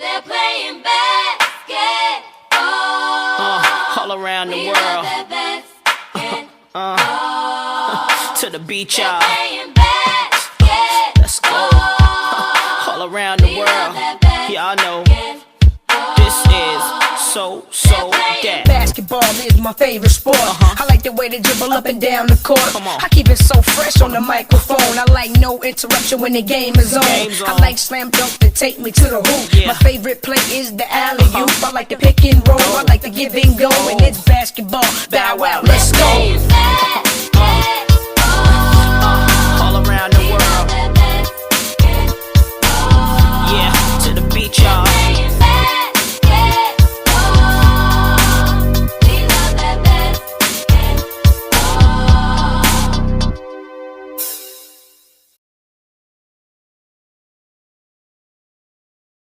They're playing basketball. All around the world. To the beach, y'all. Let's go. All around the world. Y'all know. This is so that. Basketball is my favorite sport. I like the way they dribble up and down the court. I keep it so fresh on the microphone. I like no interruption when the game is on. I like slam dunk to take me to the hoop. My favorite play is the alley-oop. I like the pick and roll. I like the give and go. And it's basketball. Bow wow, let's go.